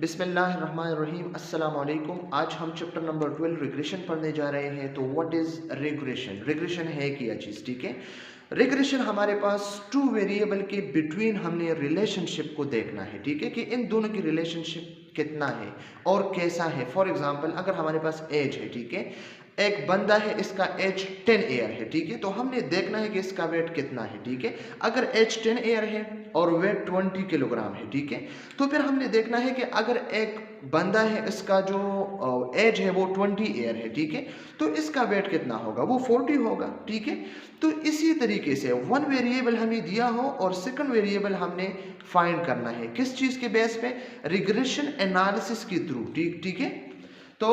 बिस्मिल्लाहिर्रहमानिर्रहीम अस्सलाम वालेकुम। आज हम चैप्टर नंबर 12 रिग्रेशन पढ़ने जा रहे हैं। तो व्हाट इज़ रिग्रेशन? रिग्रेशन है क्या चीज़? ठीक है, रिग्रेशन हमारे पास टू वेरिएबल के बिटवीन हमने रिलेशनशिप को देखना है। ठीक है, कि इन दोनों की रिलेशनशिप कितना है और कैसा है। फॉर एग्जांपल अगर हमारे पास एज है, ठीक है, एक बंदा है, इसका एज 10 ईयर है, ठीक है, तो हमने देखना है कि इसका वेट कितना है। ठीक है, अगर एज 10 ईयर है और वेट 20 किलोग्राम है, ठीक है, तो फिर हमने देखना है कि अगर एक बंदा है, इसका जो एज है वो 20 ईयर है, ठीक है, तो इसका वेट कितना होगा? वो 40 होगा। ठीक है, तो इसी तरीके से वन वेरिएबल हमें दिया हो और सेकंड वेरिएबल हमने फाइंड करना है। किस चीज़ के बेस पे? रिग्रेशन एनालिसिस के थ्रू। ठीक है, तो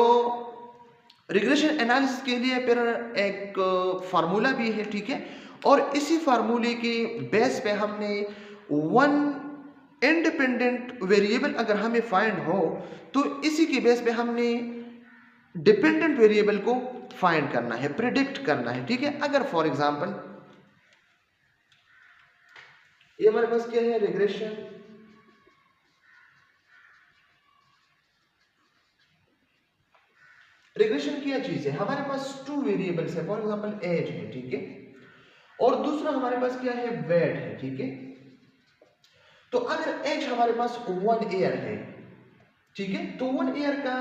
रिग्रेशन एनालिसिस के लिए फिर एक फार्मूला भी है। ठीक है, और इसी फार्मूले के बेस पे हमने वन इंडिपेंडेंट वेरिएबल अगर हमें फाइंड हो तो इसी के बेस पे हमने डिपेंडेंट वेरिएबल को फाइंड करना है, प्रिडिक्ट करना है। ठीक है, अगर फॉर एग्जांपल ये हमारे पास क्या है? रिग्रेशन। रिग्रेशन क्या चीज है? हमारे पास टू वेरिएबल्स है, फॉर एग्जांपल एज है, ठीक है, और दूसरा हमारे पास क्या है? वेट है। ठीक है, तो अगर एज हमारे पास 1 ईयर है, ठीक है, तो 1 ईयर का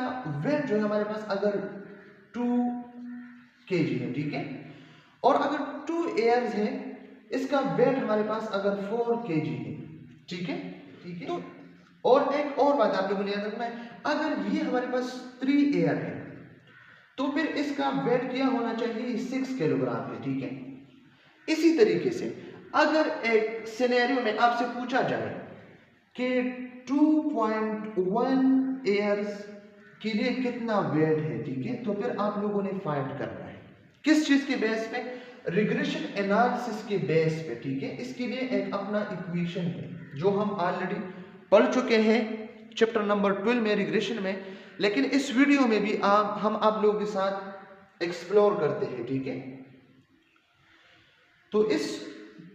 वेट जो है हमारे पास अगर 2 kg है, ठीक है, और अगर 2 ईयर्स है, इसका वेट हमारे पास अगर 4 kg है, ठीक है, तो और एक और बात आप लोगों ने याद रखना है, अगर ये हमारे पास 3 ईयर है तो फिर इसका वेट क्या होना चाहिए? 6 किलोग्राम है। ठीक है, इसी तरीके से अगर एक सिनेरियो में आपसे पूछा जाए कि 2.1 ईयर्स के लिए कितना वेट है, ठीक है, तो फिर आप लोगों ने फाइंड करना है। किस चीज के बेस पे? रिग्रेशन एनालिसिस के बेस पे। ठीक है, इसके लिए एक अपना इक्वेशन है जो हम ऑलरेडी पढ़ चुके हैं चैप्टर नंबर 12 में, रिग्रेशन में, लेकिन इस वीडियो में भी हम आप लोगों के साथ एक्सप्लोर करते हैं। ठीक है, तो इस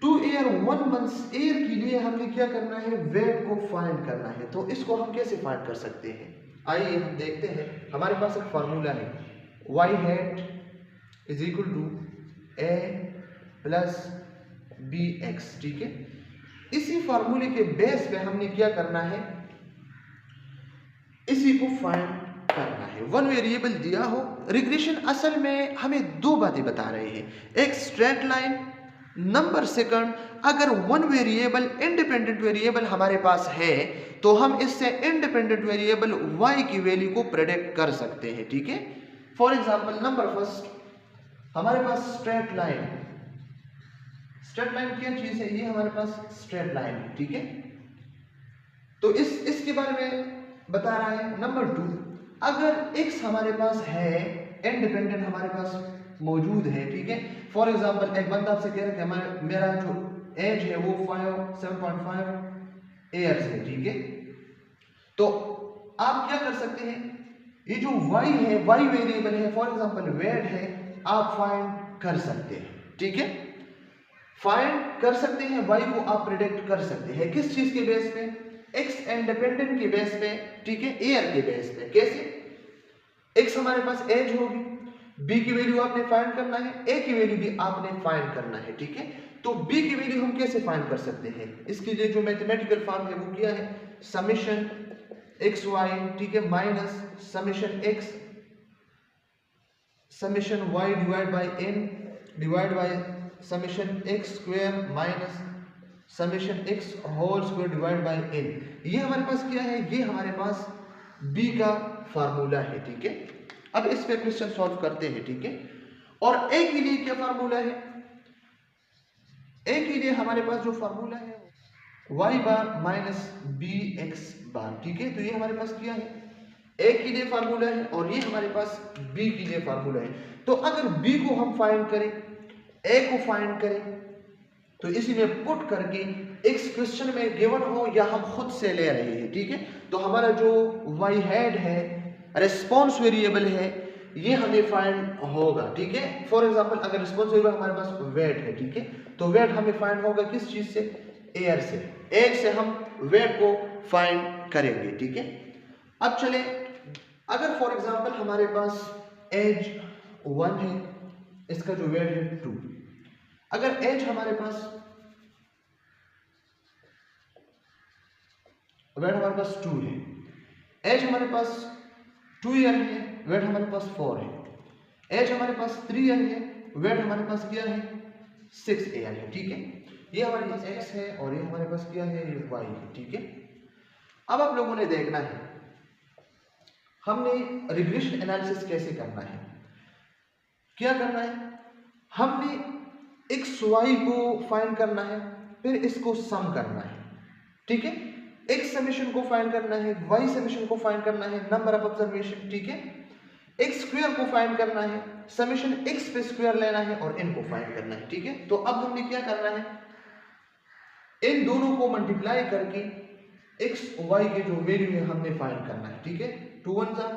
2 ईयर 1 मंथ ईयर के लिए हमने क्या करना है? वेट को फाइंड करना है। तो इसको हम कैसे फाइंड कर सकते हैं? आइए हम देखते हैं। हमारे पास एक फार्मूला है, y hat is equal to a plus b x. ठीक है, इसी फार्मूले के बेस पे हमने क्या करना है? इसी को फाइंड करना है। वन वेरिएबल दिया हो। रिग्रेशन असल में हमें दो बातें बता रहे हैं, एक स्ट्रेट लाइन, नंबर सेकंड अगर वन वेरिएबल इंडिपेंडेंट वेरिएबल हमारे पास है तो हम इससे इंडिपेंडेंट वेरिएबल y की वैल्यू को प्रेडिक्ट कर सकते हैं। ठीक है, फॉर एग्जांपल नंबर फर्स्ट हमारे पास स्ट्रेट लाइन। स्ट्रेट लाइन क्या चीज है? ये हमारे पास स्ट्रेट लाइन है। ठीक है, तो इसके बारे में बता रहा है। नंबर 2, अगर x हमारे पास है, इंडिपेंडेंट हमारे पास मौजूद है, ठीक है, फॉर एग्जांपल एक बंदा आपसे कह रहा है कि हमारा मेरा जो एज है वो 7.5 ईयर्स है। ठीक है, तो आप क्या कर सकते हैं? ये जो y है, y वेरिएबल है, फॉर एग्जांपल वेट है, आप फाइंड कर सकते हैं। ठीक है, फाइंड कर सकते हैं, y को आप प्रिडिक्ट कर सकते हैं। किस चीज के बेस पे? x इंडिपेंडेंट के बेस पे, ठीक है, ईयर के बेस पे। कैसे? x हमारे पास एज होगी, b की वैल्यू आपने फाइंड करना है, a की वैल्यू भी आपने फाइंड करना है। ठीक है, तो b की वैल्यू हम कैसे फाइंड कर सकते हैं? इसके लिए जो मैथमेटिकल फॉर्म है वो क्या है? समेशन एक्स वाई, ठीक है, minus summation x summation y divide by n divide by summation x square minus summation x whole square divide by n। ये हमारे पास क्या है? ये हमारे पास b का फार्मूला है। ठीक है, अब इस पे क्वेश्चन सॉल्व करते हैं। ठीक है, और a के लिए क्या फार्मूला है? a के लिए हमारे पास जो फार्मूला है y बार माइनस बी एक्स बार। ठीक है, तो ये हमारे पास क्या है? a के लिए फार्मूला है और ये हमारे पास b के लिए फार्मूला है। तो अगर b को हम फाइंड करें, a को फाइंड करें, तो इसी में पुट करके इस क्वेश्चन में गिवन हो या हम खुद से ले रहे हैं, ठीक है, तो हमारा जो y हेड है, रिस्पांस वेरिएबल है, ये हमें फाइंड होगा। ठीक है, फॉर एग्जांपल अगर रिस्पांस वेरिएबल हमारे पास वेट है, ठीक है, तो वेट हमें फाइंड होगा किस चीज से? एयर से। एयर से हम वेट को फाइंड करेंगे। ठीक है, अब चले, अगर फॉर एग्जांपल हमारे पास एज 1 है, इसका जो वेट है 2, अगर एज हमारे पास वेट हमारे पास 2 है, एज हमारे पास 2 ईयर है, वेट हमारे पास 4 है, एज हमारे पास 3 ईयर है, वेट हमारे पास क्या है 6 ईयर है, ठीक है। ये हमारे पास x है और ये हमारे पास क्या है, ये y है, ठीक है। अब आप लोगों ने देखना है हमने रिग्रेशन एनालिसिस कैसे करना है, क्या करना है, हमने x y को फाइंड करना है, फिर इसको सम करना है, ठीक है। x समेशन को फाइंड करना है, y समेशन को फाइंड करना है, नंबर ऑफ ऑब्जर्वेशन, ठीक है। x स्क्वायर को फाइंड करना है, समेशन x पे स्क्वायर लेना है और n को फाइंड करना है, ठीक है। तो अब हमने क्या करना है, इन दोनों को मल्टीप्लाई करके x y के जो वैल्यू है हमने फाइंड करना है, ठीक है। 2 1 जा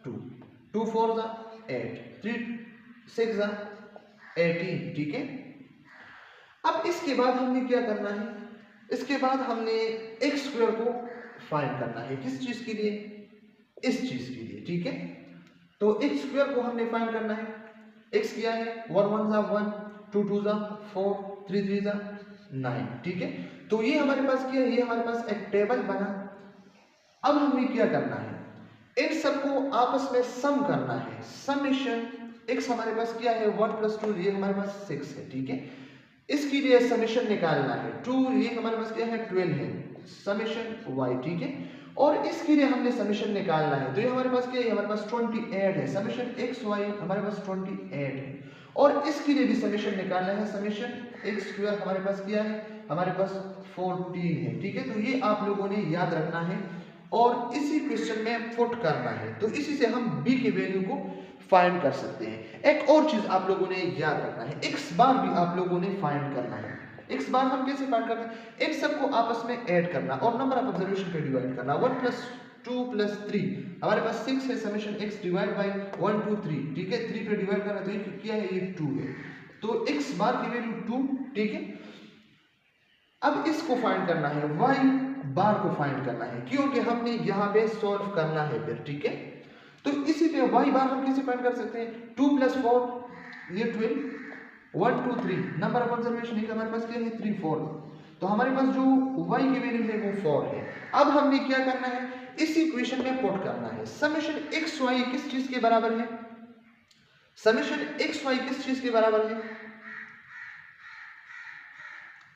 2, 2 4 जा 8, 3 6 जा 18, ठीक है। अब इसके बाद हमने क्या करना है, इसके बाद हमने x स्क्वायर को फाइंड करना है, किस चीज के लिए, इस चीज के लिए, ठीक है। तो x स्क्वायर को हमने फाइंड करना है, x क्या है 1 1 जा 1, 2 2 जा 4, 3 3 जा 9, ठीक है। तो ये हमारे पास क्या है, ये हमारे पास एक टेबल बना। अब हमें क्या करना है, इन सबको आपस में सम करना है, समेशन x हमारे पास क्या है 1 + 2, ये हमारे पास 6 है, ठीक है। इसके लिए समेशन निकालना है 2, ये हमारे पास क्या है 12 है, समेशन y, ठीक है। और इसके लिए हमने समेशन निकालना है, तो ये हमारे पास क्या है, हमारे पास 28 है, समेशन x y हमारे पास 28 है। और इसके लिए भी समेशन निकालना है, समेशन x स्क्वायर हमारे पास क्या है, हमारे पास 14 है, ठीक है। तो ये आप लोगों ने याद रखना है और इसी क्वेश्चन में पुट करना है, तो इसी से हम b की वैल्यू को फाइंड कर सकते हैं। एक और चीज आप लोगों ने याद रखना है, x बार भी आप लोगों ने फाइंड करना है। x बार हम कैसे फाइंड करते हैं, इन सबको आपस में ऐड करना और नंबर ऑफ ऑब्जर्वेशन पे डिवाइड करना। 1 + 2 + 3 हमारे पास 6 है, समेशन x डिवाइड बाय 1 2 3, ठीक है। 3 पे डिवाइड करना तो ये क्या है, ये 2 है, तो x बार की वैल्यू 2, ठीक है। अब इसको फाइंड करना है, y बार को फाइंड करना है, क्योंकि हमने यहाँ पे सॉल्व करना है फिर, ठीक है। तो इसी पे y बार हम कैसे फाइंड कर सकते हैं, 2 + 4 ये 12, 1 2 3 नंबर ऑफ ऑब्जर्वेशन हमारे पास क्या है 3 4, तो हमारे पास जो y की वैल्यू है वो 4 है। अब हमने क्या करना है, इस इक्वेशन में पुट करना है, समेशन x y किस चीज के बराबर है, समेशन x y किस चीज के बराबर है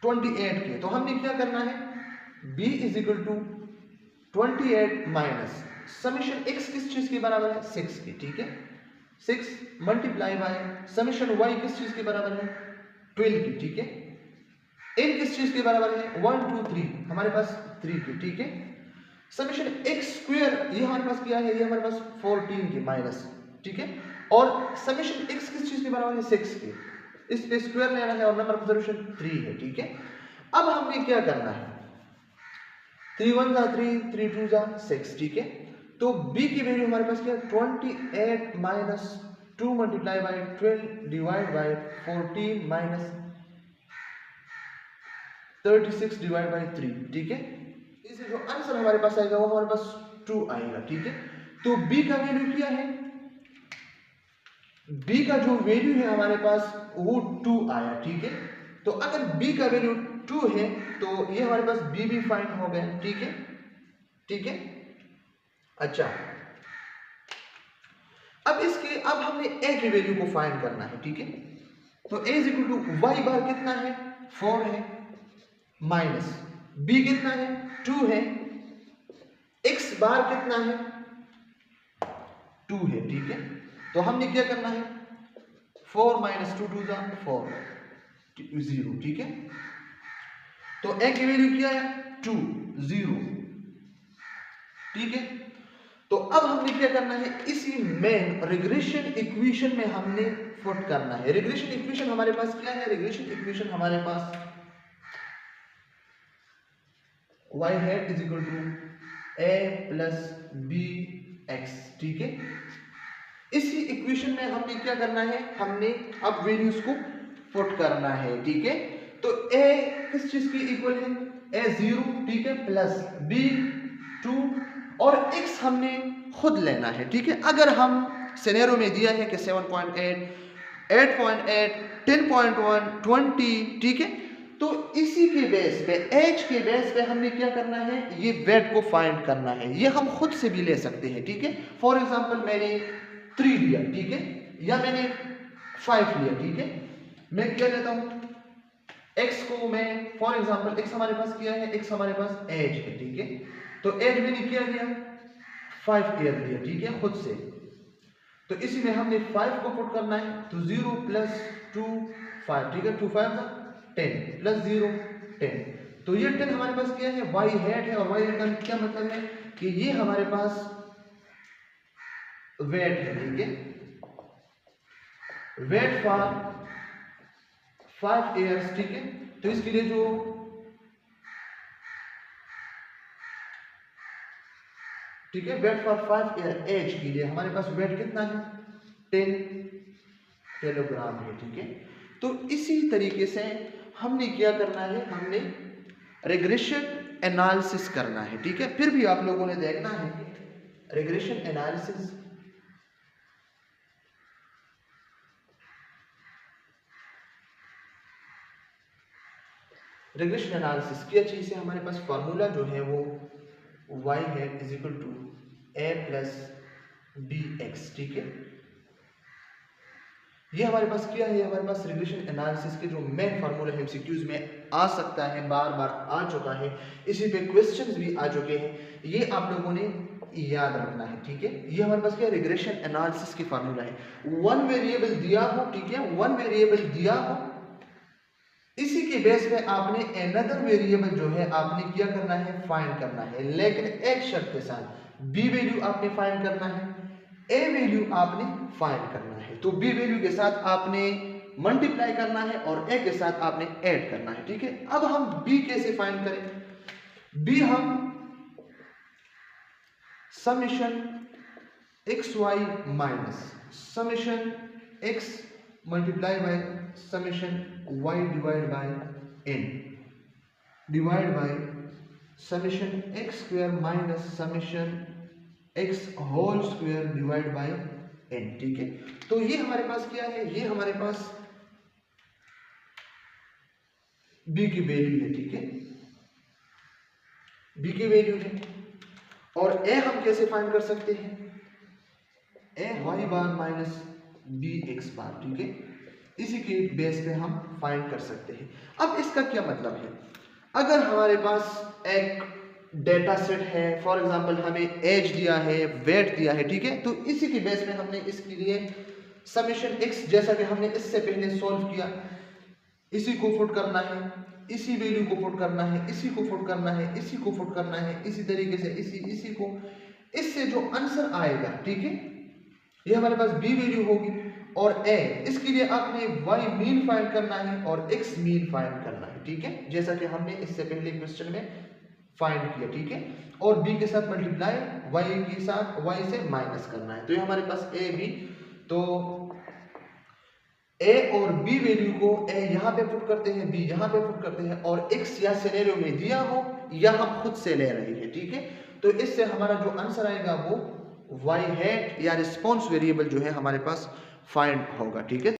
28 के। तो हमने क्या करना है, b = 28 माइनस समेशन x किस चीज के बराबर है 6 की, ठीक है। 6 मल्टीप्लाई बाय समेशन y किस चीज के बराबर है 12 की, ठीक है। n किस चीज के बराबर है 1 2 3 हमारे पास 3 की, ठीक है। समेशन x स्क्वायर ये हमारे पास क्या है, ये हमारे पास 14 की माइनस, ठीक है। और समेशन x किस चीज के बराबर है 6 की, इस पे स्क्वायर लेना है और नंबर ऑफ ऑब्जर्वेशन 3 है, ठीक है। अब हमने क्या करना है, 3 1 जा 3, 3 2 जा 6, ठीक है। तो b की वैल्यू हमारे पास क्या है 28 minus 2 multiply by 12 divide by 14 minus 36 divide by 3, ठीक है। इसे जो आंसर हमारे पास आएगा वो हमारे पास 2 आएगा, ठीक है। तो b का वैल्यू क्या है, b का जो वैल्यू है हमारे पास वो 2 आया, ठीक है। तो अगर b का वैल्यू 2 है तो ये हमारे पास b भी फाइंड हो गया, ठीक है, ठीक है। अच्छा, अब हमने a की वैल्यू को फाइंड करना है, ठीक है। तो a = y बार कितना है 4 है, माइनस b कितना है 2 है, x बार कितना है 2 है, ठीक है। तो हमने क्या करना है 4 - 2 2 4 0, ठीक है। तो a की वैल्यू क्या है 2 0, ठीक है। तो अब हमने क्या करना है, इसी मेन रिग्रेशन इक्वेशन में हमने पुट करना है। रिग्रेशन इक्वेशन हमारे पास क्या है, रिग्रेशन इक्वेशन हमारे पास y hat = a + bx, ठीक है। इसी इक्वेशन में हमने क्या करना है, हमने अब वैल्यूज को पुट करना है, ठीक है। तो a किस चीज की इक्वल है a 0, ठीक है, प्लस b 2 और x हमने खुद लेना है, ठीक है। अगर हम सिनेरियो में दिया है कि 7.8, 8.8, 10.1, 20, ठीक है, तो इसी के बेस पे, एज के बेस पे हमने क्या करना है, ये वेट को फाइंड करना है। ये हम खुद से भी ले सकते हैं, ठीक है। फॉर एग्जांपल मैंने 3 लिया, ठीक है, या मैंने 5 लिया, ठीक है। मैं क्या लेता हूं, x को मैं फॉर एग्जांपल x हमारे पास क्या है, x हमारे पास एज है, ठीक है। तो एज मैंने क्या लिया, 5 ईयर लिया, ठीक है, खुद से। तो इसी में हमने 5 को पुट करना है, तो 0 + 2 5, ठीक है, 2 5 10 + 0 10। तो ये 10 हमारे पास क्या है, y हैट है, और y हैट का क्या मतलब है कि ये हमारे पास वेट है, ठीक है। वेट फॉर 5 इयर्स, ठीक है। तो इसके लिए जो ठीक है, वेट फॉर 5 ईयर एज के लिए हमारे पास वेट कितना है, 10 किलोग्राम है, ठीक है। तो इसी तरीके से हमने क्या करना है, हमने रिग्रेशन एनालिसिस करना है, ठीक है। फिर भी आप लोगों ने देखना है रिग्रेशन एनालिसिस क्या चीज है। हमारे पास फॉर्मूला जो है वो y है = a + bx, ठीक है। ये हमारे पास क्या है, हमारे पास रिग्रेशन एनालिसिस के जो मेन फार्मूला है, एमसीक्यूज में आ सकता है, बार बार आ चुका है, इसी पे क्वेश्चंस भी आ चुके हैं, ये आप लोगों ने याद रखना है, ठीक है। ये हमारे पास क्या है, रिग्रेशन एनालिसिस की फार्मूला है। 1 वेरिएबल दिया हो, ठीक है, 1 वेरिएबल दिया हो, इसी के बेस पे आपने अनदर वेरिएबल जो है आपने क्या करना है, फाइंड करना है, लेकिन एक शर्त के साथ, बी वैल्यू आपने फाइंड करना है, ए वैल्यू आपने फाइंड करना है। तो बी वैल्यू के साथ आपने मल्टीप्लाई करना है और ए के साथ आपने ऐड करना है, ठीक है। अब हम बी कैसे फाइंड करें, बी हम summation xy minus summation x multiply by summation y divide by n divide by summation x square minus summation x whole square divide by n, ठीक है। तो ये हमारे पास क्या है, ये हमारे पास b की वैल्यू है, ठीक है, b की वैल्यू है। और a हम कैसे फाइंड कर सकते हैं, a y bar minus b x बार, ठीक है, इसी के बेस पे हम फाइंड कर सकते हैं। अब इसका क्या मतलब है, अगर हमारे पास एक डेटा सेट है, फॉर एग्जांपल हमें एज दिया है, वेट दिया है, ठीक है, तो इसी के बेस पे हमने इसके लिए समेशन x, जैसा कि हमने इससे पहले सॉल्व किया, इसी को पुट करना है, इसी वैल्यू को पुट करना है, इसी को पुट करना है, इसी को पुट करना है, इसी तरीके से इसी को, इससे जो आंसर आएगा, ठीक है, ये हमारे पास b वैल्यू होगी, और a, इसके लिए आपने y मीन फाइंड करना है और x मीन फाइंड करना है, ठीक है, जैसा कि हमने इससे पहले क्वेश्चन में फाइंड किया, ठीक है। और b के साथ मल्टीप्लाई y के साथ y से माइनस करना है, तो ये हमारे पास a b, तो a और b वैल्यू को a यहाँ पे पुट करते हैं, b यहाँ पे पुट करते हैं, और x या सिनेरियो में दिया हो या हम खुद से ले रहे हैं, ठीक है। तो इससे हमारा जो आंसर आएगा वो y हैट या रिस्पॉन्स वेरिएबल जो है हमारे पास फाइंड होगा, ठीक है।